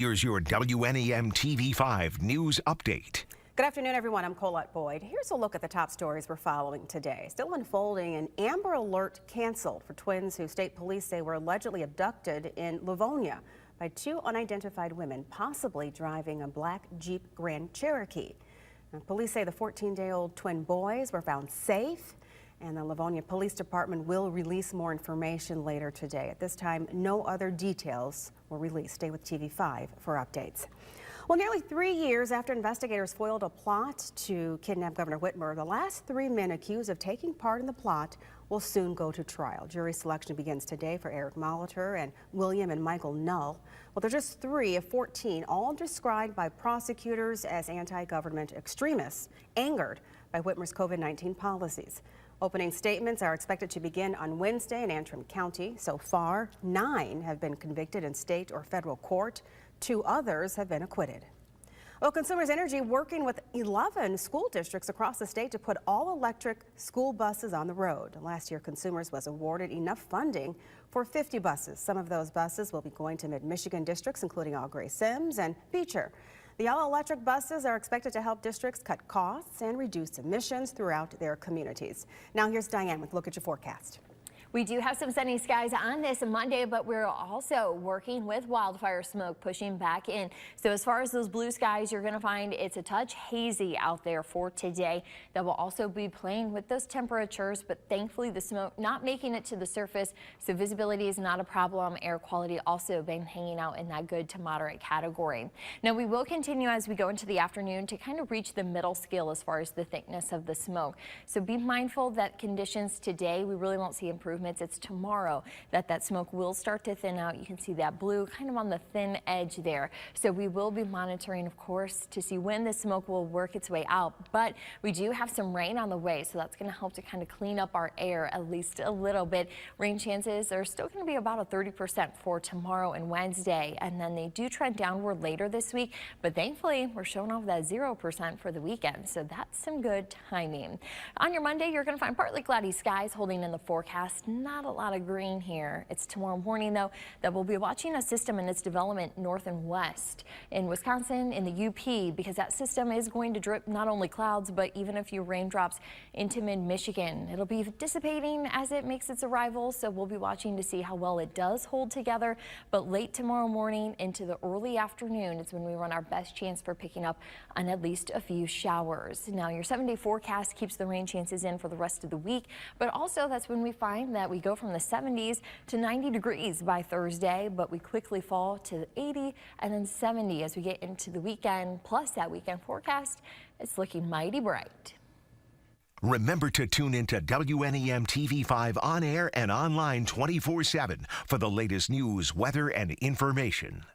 Here's your WNEM TV5 news update. Good afternoon, everyone. I'm Colette Boyd. Here's a look at the top stories we're following today. Still unfolding, an Amber Alert canceled for twins who state police say were allegedly abducted in Livonia by two unidentified women, possibly driving a black Jeep Grand Cherokee. Now, police say the 14-day-old twin boys were found safe, and the Livonia Police Department will release more information later today. At this time, no other details were released. Stay with TV5 for updates. Well, nearly 3 years after investigators foiled a plot to kidnap Governor Whitmer, the last three men accused of taking part in the plot will soon go to trial. Jury selection begins today for Eric Molitor and William and Michael Null. Well, they're just 3 of 14, all described by prosecutors as anti-government extremists, angered by Whitmer's COVID-19 policies. Opening statements are expected to begin on Wednesday in Antrim County. So far, 9 have been convicted in state or federal court. 2 others have been acquitted. Well, Consumers Energy working with 11 school districts across the state to put all-electric school buses on the road. Last year, Consumers was awarded enough funding for 50 buses. Some of those buses will be going to mid-Michigan districts, including All Gray Sims and Beecher. The all-electric buses are expected to help districts cut costs and reduce emissions throughout their communities. Now here's Diane with a look at your forecast. We do have some sunny skies on this Monday, but we're also working with wildfire smoke pushing back in. So as far as those blue skies, you're going to find it's a touch hazy out there for today. That will also be playing with those temperatures, but thankfully the smoke not making it to the surface, so visibility is not a problem. Air quality also been hanging out in that good to moderate category. Now we will continue as we go into the afternoon to kind of reach the middle scale as far as the thickness of the smoke. So be mindful that conditions today, we really won't see improvement. It's tomorrow that smoke will start to thin out. You can see that blue kind of on the thin edge there. So we will be monitoring, of course, to see when the smoke will work its way out. But we do have some rain on the way, so that's going to help to kind of clean up our air at least a little bit. Rain chances are still going to be about a 30% for tomorrow and Wednesday, and then they do trend downward later this week. But thankfully, we're showing off that 0% for the weekend, so that's some good timing. On your Monday, you're going to find partly cloudy skies holding in the forecast. Not a lot of green here. It's tomorrow morning, though, that we'll be watching a system and its development north and west in Wisconsin, in the UP, because that system is going to drip not only clouds, but even a few raindrops into mid-Michigan. It'll be dissipating as it makes its arrival, so we'll be watching to see how well it does hold together. But late tomorrow morning into the early afternoon is when we run our best chance for picking up on at least a few showers. Now, your 7-day forecast keeps the rain chances in for the rest of the week, but also that's when we find that we go from the 70s to 90 degrees by Thursday, but we quickly fall to 80 and then 70 as we get into the weekend. Plus that weekend forecast, it's looking mighty bright. Remember to tune into WNEM TV5 on air and online 24/7 for the latest news, weather, and information.